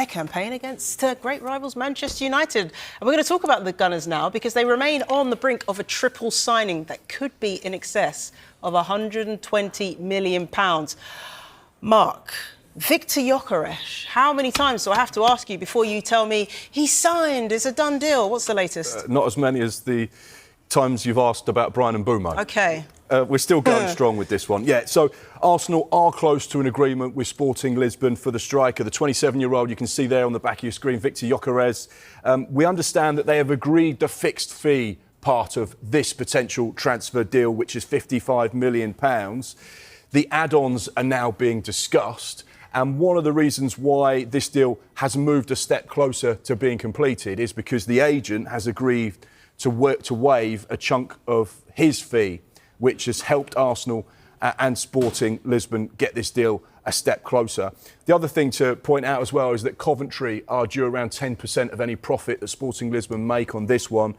their campaign against great rivals Manchester United. And we're going to talk about the Gunners now because they remain on the brink of a triple signing that could be in excess of £120 million. Mark, Viktor Gyökeres, how many times do I have to ask you before you tell me he's signed, it's a done deal? What's the latest? Not as many as the times you've asked about Brian and Bumo. OK. We're still going strong with this one. Yeah, so Arsenal are close to an agreement with Sporting Lisbon for the striker, the 27-year-old you can see there on the back of your screen, Viktor Gyökeres. We understand that they have agreed the fixed fee part of this potential transfer deal, which is £55 million. The add-ons are now being discussed. And one of the reasons why this deal has moved a step closer to being completed is because the agent has agreed to waive a chunk of his fee, which has helped Arsenal and Sporting Lisbon get this deal a step closer. The other thing to point out as well is that Coventry are due around 10% of any profit that Sporting Lisbon make on this one.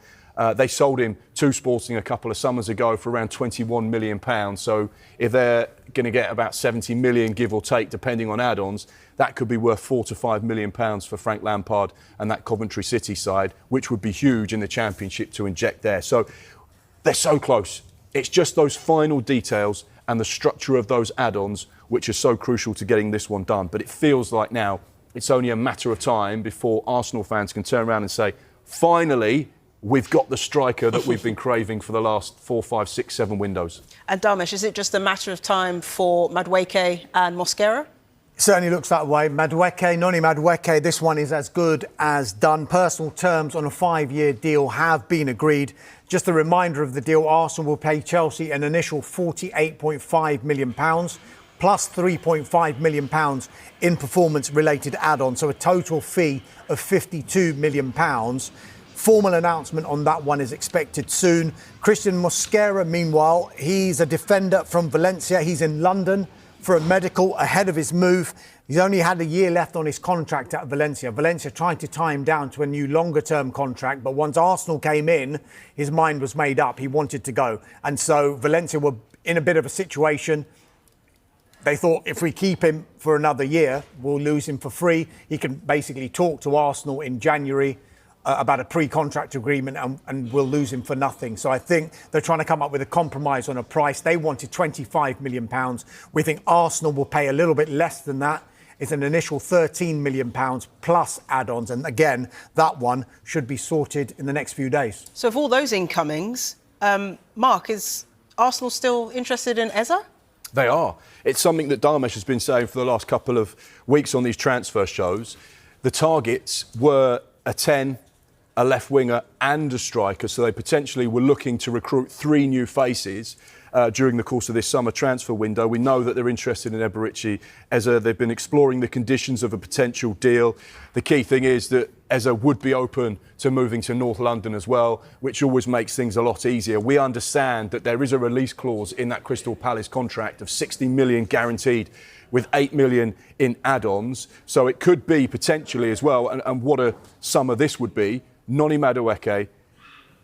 They sold him to Sporting a couple of summers ago for around £21 million. So if they're going to get about 70 million, give or take, depending on add-ons, that could be worth £4 to £5 million for Frank Lampard and that Coventry City side, which would be huge in the Championship to inject there. So they're so close. It's just those final details and the structure of those add-ons which are so crucial to getting this one done. But it feels like now it's only a matter of time before Arsenal fans can turn around and say, finally, we've got the striker that we've been craving for the last 4, 5, 6, 7 windows. And Damesh, is it just a matter of time for Madueke and Mosquera? Certainly looks that way. Madueke, Noni Madueke, this one is as good as done. Personal terms on a 5-year deal have been agreed. Just a reminder of the deal, Arsenal will pay Chelsea an initial £48.5 million plus £3.5 million in performance-related add-ons, so a total fee of £52 million. Formal announcement on that one is expected soon. Cristhian Mosquera, meanwhile, he's a defender from Valencia. He's in London for a medical ahead of his move. He's only had a year left on his contract at Valencia. Valencia tried to tie him down to a new longer-term contract, but once Arsenal came in, his mind was made up. He wanted to go. And so Valencia were in a bit of a situation. They thought if we keep him for another year, we'll lose him for free. He can basically talk to Arsenal in January about a pre-contract agreement and we'll lose him for nothing. So I think they're trying to come up with a compromise on a price. They wanted £25 million. We think Arsenal will pay a little bit less than that. It's an initial £13 million plus add-ons. And again, that one should be sorted in the next few days. So of all those incomings, Mark, is Arsenal still interested in Eza? They are. It's something that Damesh has been saying for the last couple of weeks on these transfer shows. The targets were a 10, a left winger and a striker, so they potentially were looking to recruit 3 new faces during the course of this summer transfer window. We know that they're interested in Eberechi Eza. They've been exploring the conditions of a potential deal. The key thing is that Eza would be open to moving to North London as well, which always makes things a lot easier. We understand that there is a release clause in that Crystal Palace contract of 60 million guaranteed with 8 million in add-ons. So it could be potentially as well, and what a summer this would be, Noni Madueke,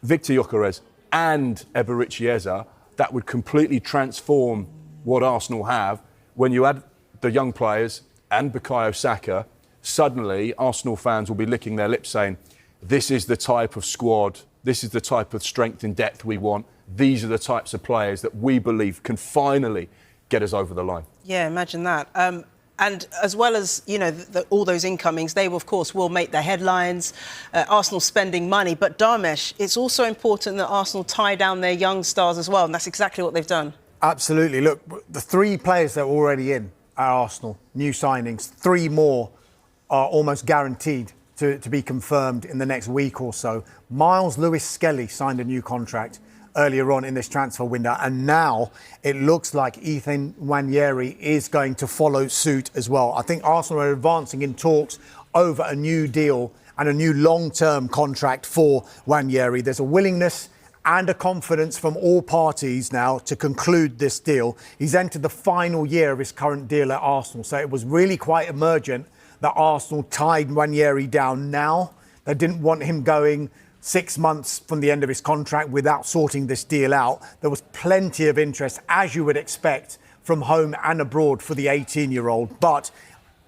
Viktor Gyökeres and Eberechi Eza, that would completely transform what Arsenal have. When you add the young players and Bukayo Saka, suddenly Arsenal fans will be licking their lips saying, this is the type of squad, this is the type of strength and depth we want. These are the types of players that we believe can finally get us over the line. Yeah, imagine that. And as well as, you know, all those incomings, they, of course, will make the headlines, Arsenal spending money. But Damesh, it's also important that Arsenal tie down their young stars as well, and that's exactly what they've done. Absolutely. Look, the 3 players that are already in at Arsenal, new signings, 3 more are almost guaranteed to be confirmed in the next week or so. Miles Lewis-Skelly signed a new contract earlier on in this transfer window, and now it looks like Ethan Nwaneri is going to follow suit as well. I think Arsenal are advancing in talks over a new deal and a new long-term contract for Nwaneri. There's a willingness and a confidence from all parties now to conclude this deal. He's entered the final year of his current deal at Arsenal, so it was really quite emergent that Arsenal tied Nwaneri down now. They didn't want him going 6 months from the end of his contract without sorting this deal out. There was plenty of interest, as you would expect, from home and abroad for the 18-year-old. But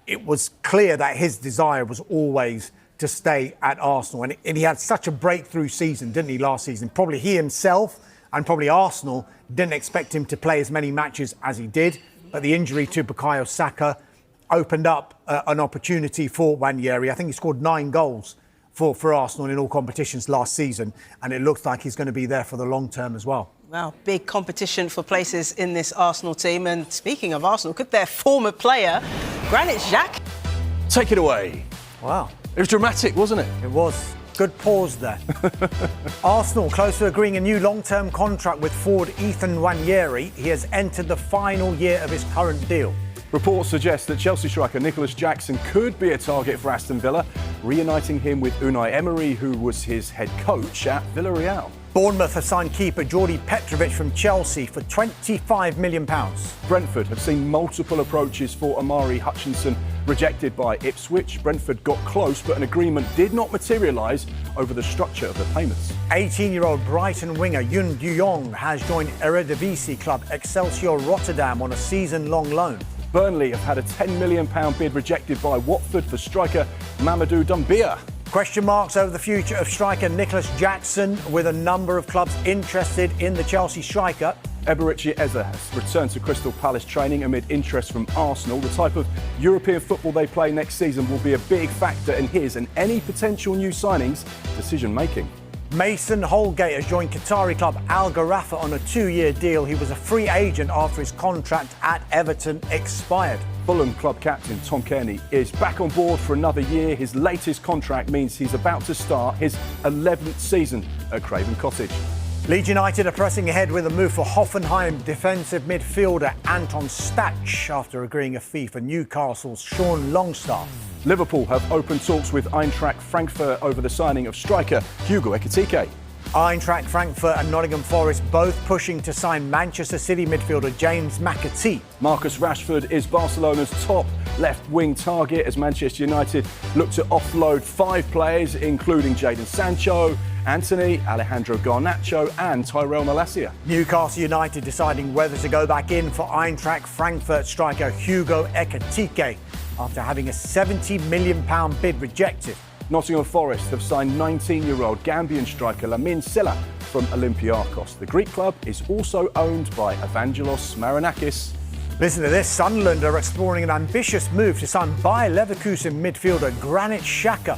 it was clear that his desire was always to stay at Arsenal. And he had such a breakthrough season, didn't he, last season? Probably he himself and probably Arsenal didn't expect him to play as many matches as he did. But the injury to Bukayo Saka opened up an opportunity for Nwaneri. I think he scored 9 goals for Arsenal in all competitions last season. And it looks like he's going to be there for the long term as well. Wow, big competition for places in this Arsenal team. And speaking of Arsenal, could their former player, Granit Xhaka, take it away? Wow. It was dramatic, wasn't it? It was. Good pause there. Arsenal close to agreeing a new long-term contract with forward Ethan Nwaneri. He has entered the final year of his current deal. Reports suggest that Chelsea striker Nicholas Jackson could be a target for Aston Villa, reuniting him with Unai Emery, who was his head coach at Villarreal. Bournemouth have signed keeper Jordi Petrovic from Chelsea for £25 million. Brentford have seen multiple approaches for Amari Hutchinson rejected by Ipswich. Brentford got close, but an agreement did not materialise over the structure of the payments. 18-year-old Brighton winger Yoon Du-yong has joined Eredivisie club Excelsior Rotterdam on a season-long loan. Burnley have had a £10 million bid rejected by Watford for striker Mamadou Doumbia. Question marks over the future of striker Nicholas Jackson, with a number of clubs interested in the Chelsea striker. Eberechi Eze has returned to Crystal Palace training amid interest from Arsenal. The type of European football they play next season will be a big factor in his and any potential new signings' decision-making. Mason Holgate has joined Qatari club Al Gharafa on a 2-year deal. He was a free agent after his contract at Everton expired. Fulham club captain Tom Kearney is back on board for another year. His latest contract means he's about to start his 11th season at Craven Cottage. Leeds United are pressing ahead with a move for Hoffenheim defensive midfielder Anton Stach after agreeing a fee for Newcastle's Sean Longstaff. Liverpool have opened talks with Eintracht Frankfurt over the signing of striker Hugo Ekitike. Eintracht Frankfurt and Nottingham Forest both pushing to sign Manchester City midfielder James McAtee. Marcus Rashford is Barcelona's top left-wing target as Manchester United look to offload 5 players, including Jadon Sancho, Anthony, Alejandro Garnacho and Tyrell Malacia. Newcastle United deciding whether to go back in for Eintracht Frankfurt striker Hugo Ekitike after having a £70 million bid rejected. Nottingham Forest have signed 19-year-old Gambian striker Lamine Silla from Olympiacos. The Greek club is also owned by Evangelos Marinakis. Listen to this, Sunderland are exploring an ambitious move to sign Bayer Leverkusen midfielder Granit Xhaka.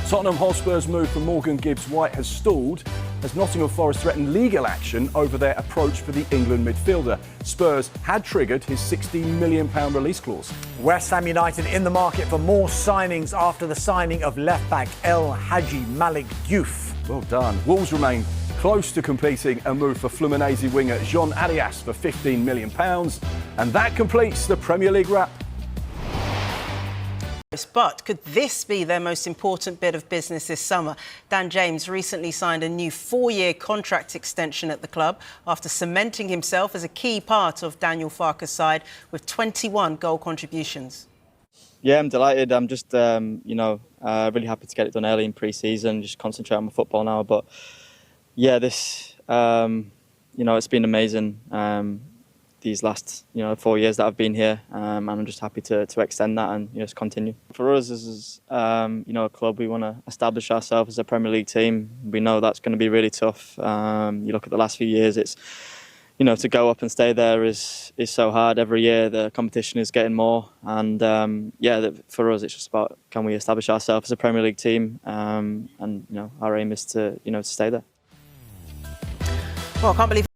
Tottenham Hotspur's move for Morgan Gibbs-White has stalled as Nottingham Forest threatened legal action over their approach for the England midfielder. Spurs had triggered his £16 million release clause. West Ham United in the market for more signings after the signing of left-back El Hadji Malik Diouf. Well done. Wolves remain close to completing a move for Fluminense winger Jean Arias for £15 million. And that completes the Premier League wrap. But could this be their most important bit of business this summer? Dan James recently signed a new 4-year contract extension at the club after cementing himself as a key part of Daniel Farke's side with 21 goal contributions. Yeah, I'm delighted. I'm just, really happy to get it done early in pre-season, just concentrate on my football now. But yeah, this, it's been amazing. These last 4 years that I've been here, and I'm just happy to extend that and just continue. For us as a club, we want to establish ourselves as a Premier League team. We know that's going to be really tough. You look at the last few years, it's to go up and stay there is so hard. Every year the competition is getting more, and for us it's just about can we establish ourselves as a Premier League team, and our aim is to stay there. Well, I can't believe